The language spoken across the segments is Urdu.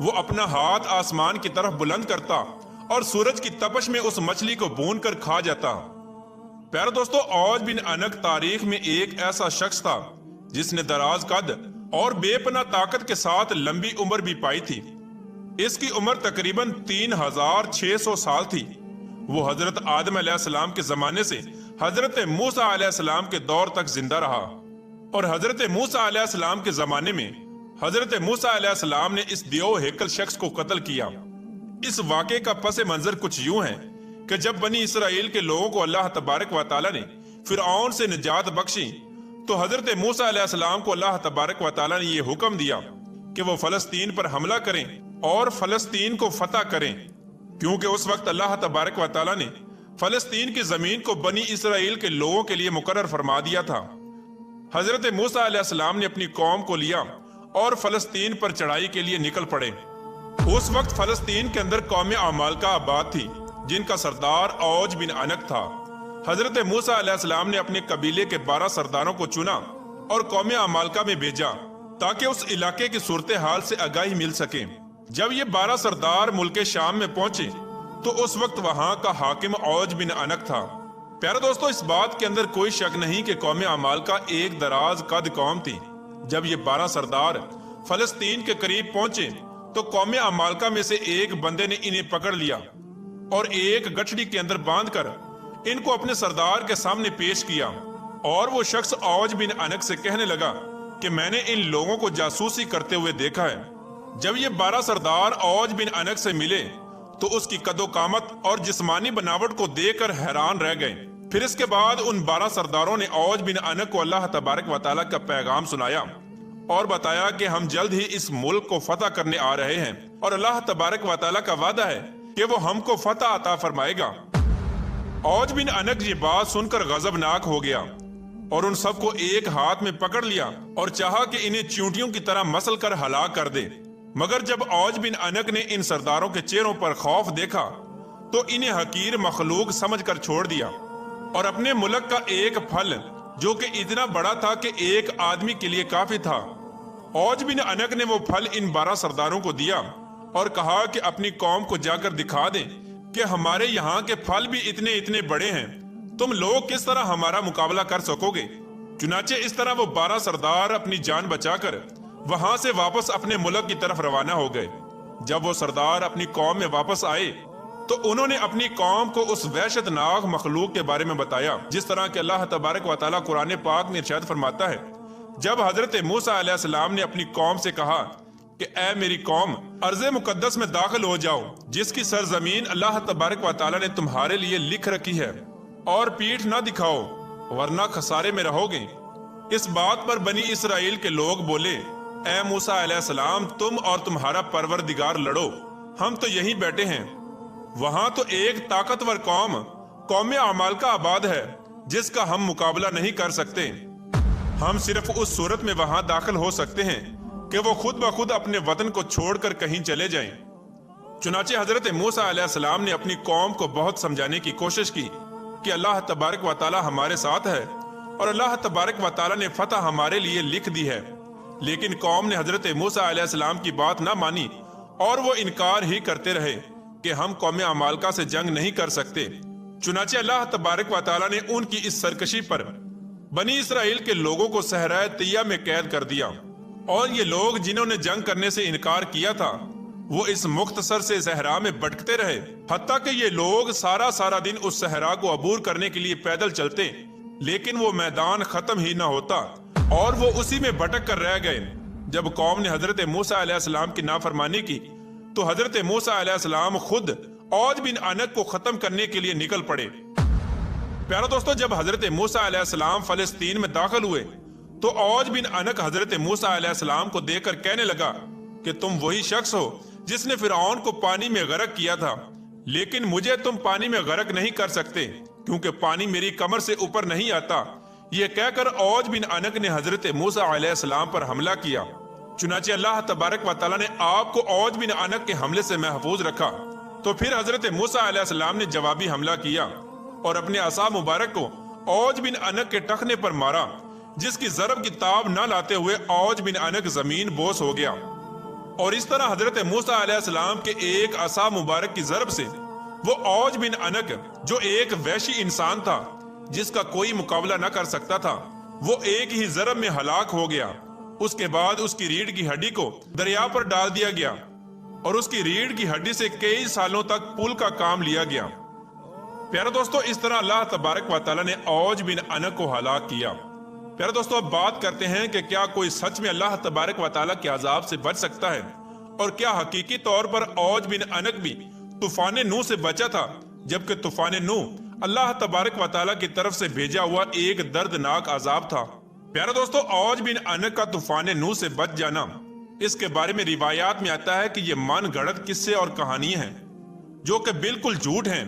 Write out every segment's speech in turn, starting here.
وہ اپنا ہاتھ آسمان کی طرف بلند کرتا اور سورج کی تپش میں اس مچھلی کو بھون کر کھا جاتا۔ پیارے دوستو، اوج بن عنق تاریخ میں ایک ایسا شخص تھا جس نے دراز قد اور بے پناہ طاقت کے ساتھ لمبی عمر بھی پائی تھی۔ اس کی عمر تقریباً 3600 سال تھی۔ وہ حضرت آدم علیہ السلام کے زمانے سے حضرت موسیٰ علیہ السلام کے دور تک زندہ رہا، اور حضرت موسیٰ علیہ السلام کے زمانے میں حضرت موسیٰ علیہ السلام نے اس دیو ہیکل شخص کو قتل کیا۔ اس واقعے کا پس منظر کچھ یوں ہے کہ جب بنی اسرائیل کے لوگوں کو اللہ تبارک و تعالیٰ نے فرعون سے نجات بخشی تو حضرت موسیٰ علیہ السلام کو اللہ تبارک و تعالیٰ نے یہ حکم دیا کہ وہ فلسطین پر حملہ کریں اور فلسطین کو فتح کریں، کیونکہ اس وقت اللہ تبارک و تعالیٰ نے فلسطین کی زمین کو بنی اسرائیل کے لوگوں کے لیے مقرر فرما دیا تھا۔ حضرت موسیٰ علیہ السلام نے اپنی قوم کو لیا اور فلسطین پر چڑھائی کے لیے نکل پڑے۔ اس وقت فلسطین کے اندر قوم عمالقہ آباد تھی جن کا سردار اوج بن عنق تھا۔ حضرت موسیٰ علیہ السلام نے اپنے قبیلے کے 12 سرداروں کو چنا اور قوم عمالقہ میں بھیجا تاکہ اس علاقے کی صورتحال سے آگاہی مل سکے۔ جب یہ 12 سردار ملک شام میں پہنچے تو اس وقت وہاں کا حاکم اوج بن عنق تھا۔ پیارے دوستو، اس بات کے اندر کوئی شک نہیں کہ قوم عمالقہ ایک دراز قد قوم تھی۔ جب یہ 12 سردار فلسطین کے قریب پہنچے تو قوم عمالقہ میں سے ایک بندے نے انہیں پکڑ لیا اور ایک گٹھڑی کے اندر باندھ کر ان کو اپنے سردار کے سامنے پیش کیا، اور وہ شخص اوج بن عنق سے کہنے لگا کہ میں نے ان لوگوں کو جاسوسی کرتے ہوئے دیکھا ہے۔ جب یہ 12 سردار اوج بن عنق سے ملے تو اس کی قد و قامت اور جسمانی بناوٹ کو دیکھ کر حیران رہ گئے۔ پھر اس کے بعد ان 12 سرداروں نے اوج بن عنق کو اللہ تبارک و تعالیٰ کا پیغام سنایا اور بتایا کہ ہم جلد ہی اس ملک کو فتح کرنے آ رہے ہیں، اور اللہ تبارک و تعالیٰ کا وعدہ ہے کہ وہ ہم کو فتح عطا فرمائے گا۔ اوج بن عنق یہ بات سن کر غضبناک ہو گیا اور ان سب کو ایک ہاتھ میں پکڑ لیا اور چاہا کہ انہیں چیونٹیوں کی طرح مسل کر ہلاک کر دے، مگر جب اوج بن عنق نے ان سرداروں کے چہروں پر خوف دیکھا تو انہیں حقیر مخلوق سمجھ کر چھوڑ دیا، اور اپنے ملک کا ایک پھل جو کہ اتنا بڑا تھا کہ ایک آدمی کے لیے کافی تھا، اوج بن عنق نے وہ پھل ان 12 سرداروں کو دیا اور کہا کہ اپنی قوم کو جا کر دکھا دیں کہ ہمارے یہاں کے پھل بھی اتنے اتنے بڑے ہیں، تم لوگ کس طرح ہمارا مقابلہ کر سکو گے۔ چنانچہ اس طرح وہ 12 سردار اپنی جان بچا کر وہاں سے واپس اپنے ملک کی طرف روانہ ہو گئے۔ جب وہ سردار اپنی قوم میں واپس آئے تو انہوں نے اپنی قوم کو اس وحشت ناک مخلوق کے بارے میں بتایا، جس طرح کہ اللہ تبارک و تعالیٰ قرآن پاک میں ارشاد فرماتا ہے، جب حضرت موسیٰ علیہ السلام نے اپنی قوم سے کہا کہ اے میری قوم، ارض مقدس میں داخل ہو جاؤ جس کی سرزمین اللہ تبارک و تعالیٰ نے تمہارے لیے لکھ رکھی ہے، اور پیٹھ نہ دکھاؤ ورنہ خسارے میں رہو گے۔ اس بات پر بنی اسرائیل کے لوگ بولے، اے موسیٰ علیہ السلام، تم اور تمہارا پروردگار لڑو، ہم تو یہیں بیٹھے ہیں۔ وہاں تو ایک طاقتور قوم عمالقہ آباد ہے جس کا ہم مقابلہ نہیں کر سکتے۔ ہم صرف اس صورت میں وہاں داخل ہو سکتے ہیں کہ وہ خود بخود اپنے وطن کو چھوڑ کر کہیں چلے جائیں۔ چنانچہ حضرت موسیٰ علیہ السلام نے اپنی قوم کو بہت سمجھانے کی کوشش کی کہ اللہ تبارک و تعالیٰ ہمارے ساتھ ہے اور اللہ تبارک و تعالیٰ نے فتح ہمارے لیے لکھ دی ہے، لیکن قوم نے حضرت موسیٰ علیہ السلام کی بات نہ مانی اور وہ انکار ہی کرتے رہے کہ ہم قوم عمالقہ سے جنگ نہیں کر سکتے۔ چنانچہ اللہ تبارک و تعالیٰ نے ان کی اس سرکشی پر بنی اسرائیل کے لوگوں کو صحرائے طیہ میں قید کر دیا، اور یہ لوگ جنہوں نے جنگ کرنے سے انکار کیا تھا وہ اس مختصر سے صحرا میں بھٹکتے رہے، حتیٰ کہ یہ لوگ سارا دن اس صحرا کو عبور کرنے کے لیے پیدل چلتے، لیکن وہ میدان ختم ہی نہ ہوتا اور وہ اسی میں بھٹک کر رہ گئے۔ جب قوم نے حضرت موسیٰ علیہ السلام کی نافرمانی کی تو حضرت موسیٰ علیہ السلام خود اوج بن عنق کو ختم کرنے کے لیے نکل پڑے۔ پیارا دوستو، جب حضرت موسیٰ علیہ السلام فلسطین میں داخل ہوئے تو اوج بن عنق حضرت موسیٰ علیہ السلام کو دیکھ کر کہنے لگا کہ تم وہی شخص ہو جس نے فرعون کو پانی میں غرق کیا تھا، لیکن مجھے تم پانی میں غرق نہیں کر سکتے کیونکہ پانی میری کمر سے اوپر نہیں آتا۔ یہ کہہ کر اوج بن عنق نے حضرت موسیٰ علیہ السلام پر حملہ کیا۔ چنانچہ اللہ تبارک و تعالیٰ نے آپ کو اوج بن عنق کے حملے سے محفوظ رکھا۔ تو پھر حضرت موسیٰ علیہ السلام نے جوابی حملہ کیا اور اپنے عصا مبارک کو اوج بن عنق کے ٹخنے پر مارا، جس کی ضرب کی تاب نہ لاتے ہوئے اوج بن عنق زمین بوس ہو گیا۔ اور اس طرح حضرت موسیٰ علیہ السلام کے ایک عصا مبارک کی ضرب سے وہ اوج بن انک جو ایک وحشی انسان تھا جس کا کوئی مقابلہ نہ کر سکتا تھا، وہ ایک ہی ضرب میں ہلاک ہو گیا۔ اس کے بعد اس کی ریڑھ کی ہڈی کو دریا پر ڈال دیا گیا اور اس کی ریڑھ کی ہڈی سے کئی سالوں تک پل کا کام لیا گیا۔ پیارے دوستو، اس طرح اللہ تبارک و تعالیٰ نے اوج بن انک کو ہلاک کیا۔ پیارے دوستو، اب بات کرتے ہیں کہ کیا کوئی سچ میں اللہ تبارک و تعالیٰ کے عذاب سے بچ سکتا ہے، اور کیا حقیقی طور پر اوج بن انک بھی طوفان نوح سے بچا تھا، جبکہ طوفان نوح اللہ تبارک و تعالیٰ کی طرف سے بھیجا ہوا ایک دردناک عذاب تھا۔ پیارے دوستو، اوج بن انک کا طوفان نوح سے بچ جانا، اس کے بارے میں روایات میں آتا ہے کہ یہ من گھڑت قصے اور کہانیاں ہیں جو کہ بالکل جھوٹ ہیں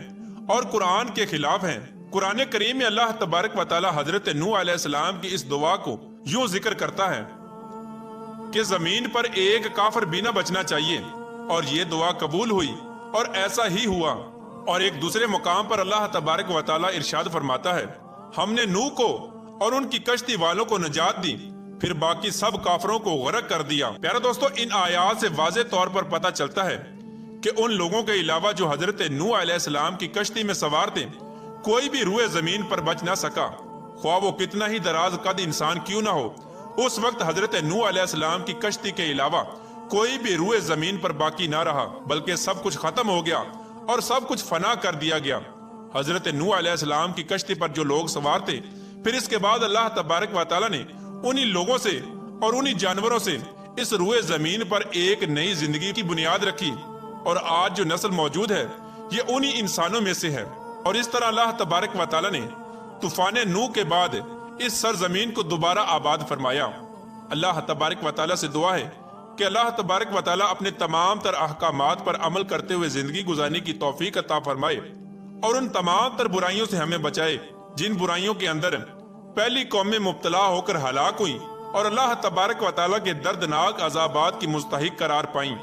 اور قرآن کے خلاف ہیں۔ قرآن کریم میں اللہ تبارک و تعالیٰ حضرت نوح علیہ السلام کی اس دعا کو یوں ذکر کرتا ہے کہ زمین پر ایک کافر بھی نہ بچنا چاہیے، اور یہ دعا قبول ہوئی اور ایسا ہی ہوا۔ اور ایک دوسرے مقام پر اللہ تبارک و تعالیٰ ارشاد فرماتا ہے، ہم نے نوح کو اور ان کی کشتی والوں کو نجات دی، پھر باقی سب کافروں کو غرق کر دیا۔ پیارے دوستو، ان آیات سے واضح طور پر پتہ چلتا ہے کہ ان لوگوں کے علاوہ جو حضرت نوح علیہ السلام کی کشتی میں سوار تھے، کوئی بھی روئے زمین پر بچ نہ سکا، خواہ وہ کتنا ہی دراز قد انسان کیوں نہ ہو۔ اس وقت حضرت نوح علیہ السلام کی کشتی کے علاوہ کوئی بھی روئے زمین پر باقی نہ رہا، بلکہ سب کچھ ختم ہو گیا اور سب کچھ فنا کر دیا گیا۔ حضرت نوح علیہ السلام کی کشتی پر جو لوگ سوار تھے، پھر اس کے بعد اللہ تبارک و تعالیٰ نے انہی لوگوں سے اور انہی جانوروں سے اس روئے زمین پر ایک نئی زندگی کی بنیاد رکھی، اور آج جو نسل موجود ہے یہ انہی انسانوں میں سے ہے۔ اور اس طرح اللہ تبارک و تعالیٰ نے طوفان نوح کے بعد اس سرزمین کو دوبارہ آباد فرمایا۔ اللہ تبارک و تعالیٰ سے دعا ہے کہ اللہ تبارک و تعالیٰ اپنے تمام تر احکامات پر عمل کرتے ہوئے زندگی گزارنے کی توفیق عطا فرمائے، اور ان تمام تر برائیوں سے ہمیں بچائے جن برائیوں کے اندر پہلی قومیں مبتلا ہو کر ہلاک ہوئیں اور اللہ تبارک و تعالیٰ کے دردناک عذابات کی مستحق قرار پائیں۔